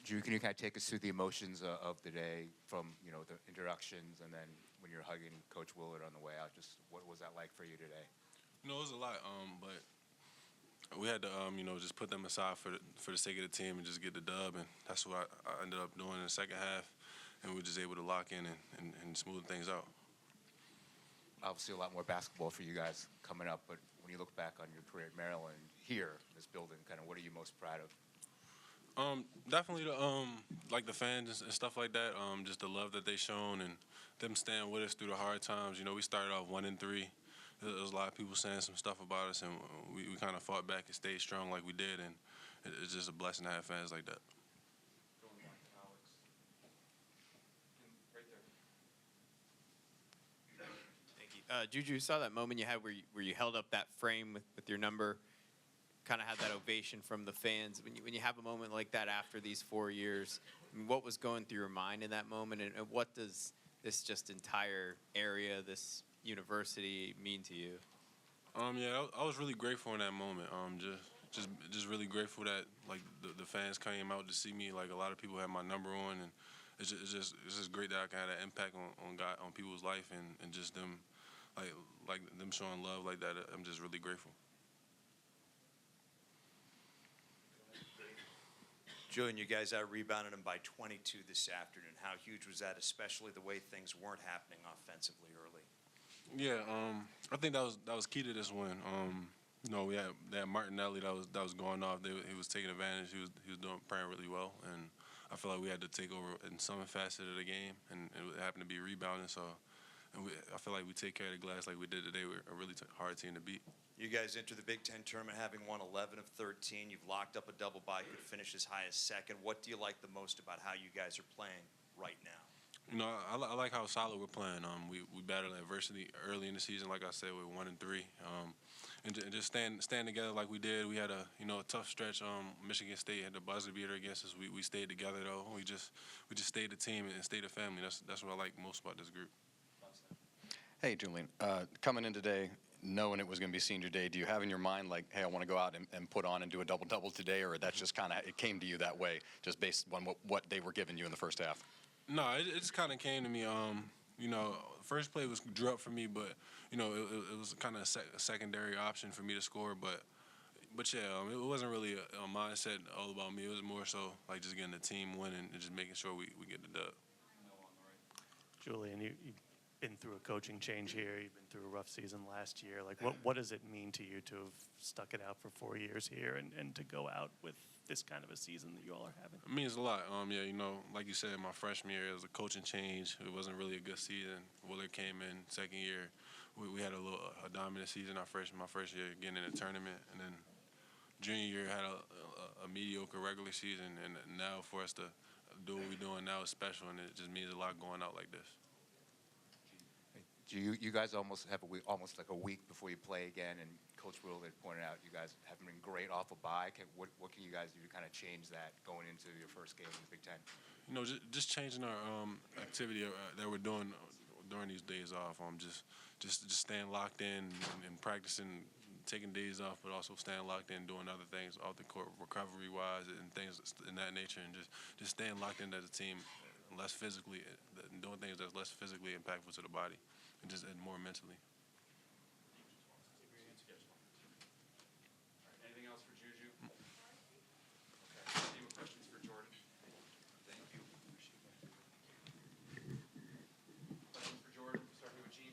Drew, can you kind of take us through the emotions of the day from, the introductions and then when you're hugging Coach Willard on the way out? Just what was that like for you today? It was a lot, but we had to, just put them aside for the sake of the team and just get the dub, and that's what I ended up doing in the second half, and we were just able to lock in and smooth things out. Obviously, a lot more basketball for you guys coming up, but when you look back on your career at Maryland, here, this building, kind of what are you most proud of? Definitely the fans and stuff like that. Just the love that they shown and them staying with us through the hard times. We started off 1-3. There was a lot of people saying some stuff about us, and we kind of fought back and stayed strong like we did. And it's just a blessing to have fans like that. Going back to Alex. Right there. Thank you. Juju, you saw that moment you had where you held up that frame with your number, kind of had that ovation from the fans. When you have a moment like that after these 4 years, I mean, what was going through your mind in that moment, and what does this just entire area, this university mean to you? Yeah, I was really grateful in that moment. Just really grateful that the fans came out to see me. Like a lot of people had my number on, and it's just great that I can have that impact on people's life and just them like them showing love like that. I'm just really grateful. Julian, you guys out-rebounded them by 22 this afternoon. How huge was that, especially the way things weren't happening offensively early? Yeah, I think that was key to this win. We had that Martinelli that was going off. He was taking advantage. He was playing really well, and I feel like we had to take over in some facet of the game, and it happened to be rebounding. So, I feel like we take care of the glass like we did today. We're a really hard team to beat. You guys enter the Big Ten tournament having won 11 of 13. You've locked up a double bye. Could finish as high as second. What do you like the most about how you guys are playing right now? I like how solid we're playing. We battled adversity early in the season, like I said, with 1-3, and just stand together like we did. We had a tough stretch. Michigan State had the buzzer beater against us. We stayed together though. We just stayed the team and stayed a family. That's what I like most about this group. Hey, Julian, coming in today, knowing it was going to be senior day, do you have in your mind like, hey, I want to go out and put on and do a double-double today, or that's just kind of it came to you that way, just based on what they were giving you in the first half? No, it just kind of came to me. First play drew up for me, but it was kind of a secondary option for me to score. But yeah, it wasn't really a mindset all about me. It was more so like just getting the team winning and just making sure we get the dub. Julian, you've been through a coaching change here. You've been through a rough season last year. Like, what does it mean to you to have stuck it out for 4 years here and to go out with this kind of a season that you all are having? It means a lot. Like you said, my freshman year, it was a coaching change. It wasn't really a good season. Willard came in second year. We had a dominant season my first year, getting in the tournament, and then junior year had a mediocre regular season, and now for us to do what we're doing now is special, and it just means a lot going out like this. You guys almost have almost like a week before you play again, and Coach Willard pointed out you guys haven't been great off a bye. What can you guys do to kind of change that going into your first game in the Big Ten? Just changing our activity that we're doing during these days off. Just staying locked in and practicing, taking days off, but also staying locked in, doing other things off the court, recovery-wise, and things in that nature, and just staying locked in as a team, less physically, doing things that's less physically impactful to the body, and more mentally. Anything else for Juju? Okay. Any more questions for Jordan? Thank you. Questions for Jordan, starting with Gene.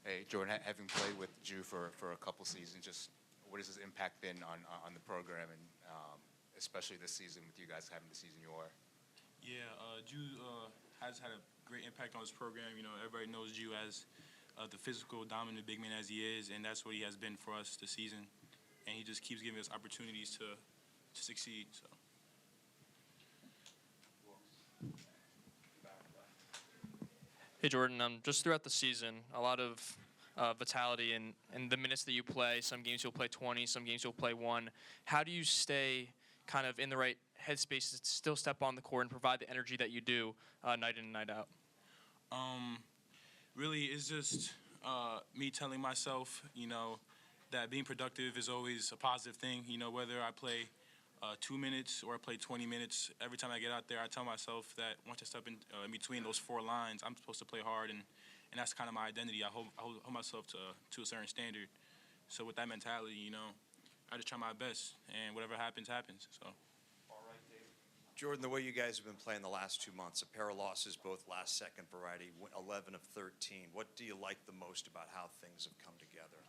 Hey, Jordan, having played with Ju for a couple seasons, just what has his impact been on the program, and especially this season with you guys having the season you are? Yeah, Ju has had a great impact on his program. Everybody knows Ju as the physical, dominant big man as he is, and that's what he has been for us this season. And he just keeps giving us opportunities to succeed. So. Hey, Jordan, just throughout the season, a lot of vitality in the minutes that you play. Some games you'll play 20, some games you'll play 1. How do you stay kind of in the right headspace to still step on the court and provide the energy that you do night in and night out? Really, it's just me telling myself, that being productive is always a positive thing. Whether I play 2 minutes or I play 20 minutes. Every time I get out there, I tell myself that once I step in between those 4 lines, I'm supposed to play hard, and that's kind of my identity. I hold myself to a certain standard. So with that mentality, you know, I just try my best, and whatever happens, happens. So. Jordan, the way you guys have been playing the last 2 months, a pair of losses, both last-second variety, 11 of 13. What do you like the most about how things have come together?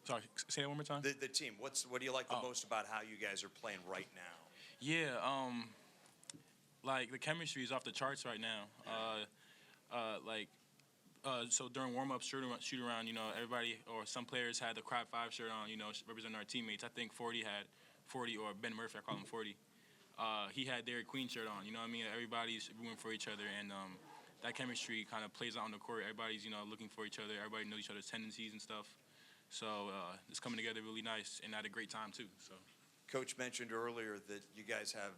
Sorry, say that one more time. The team. What do you like the most about how you guys are playing right now? Yeah, like the chemistry is off the charts right now. So during warm-up, shoot around, you know, everybody or some players had the Crab 5 shirt on, you know, representing our teammates. I think 40 had 40, or Ben Murphy, I call him 40. He had Dairy Queen shirt on. You know what I mean? Everybody's rooting for each other, and that chemistry kind of plays out on the court. Everybody's, you know, looking for each other. Everybody knows each other's tendencies and stuff. So it's coming together really nice and at a great time too. So. Coach mentioned earlier that you guys have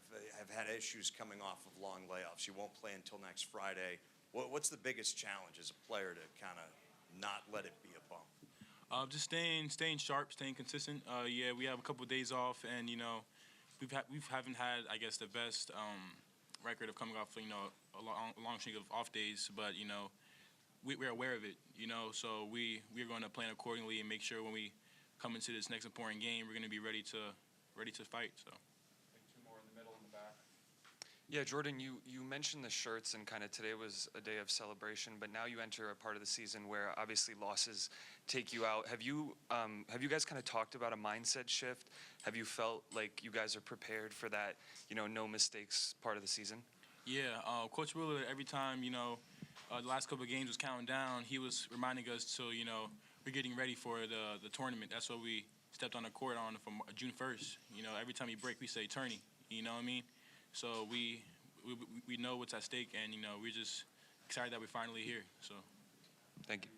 had issues coming off of long layoffs. You won't play until next Friday. What's the biggest challenge as a player to kind of not let it be a bump? Just staying sharp, staying consistent. Yeah, we have a couple of days off, and you know, we haven't had, I guess, the best record of coming off, you know, a long string of off days. But you know, we're aware of it. You know, so we're going to plan accordingly and make sure when we come into this next important game, we're going to be ready to fight. So. Two more in the middle and the back. Yeah, Jordan, you mentioned the shirts, and kind of today was a day of celebration, but now you enter a part of the season where obviously losses take you out. Have you guys kind of talked about a mindset shift? Have you felt like you guys are prepared for that, you know, no mistakes part of the season? Yeah, Coach Wheeler, every time, you know, the last couple of games was counting down, he was reminding us to, you know, we're getting ready for the tournament. That's what we stepped on the court on from June 1st. You know, every time we break, we say tourney. You know what I mean? So we know what's at stake, and you know, we're just excited that we're finally here. So, thank you.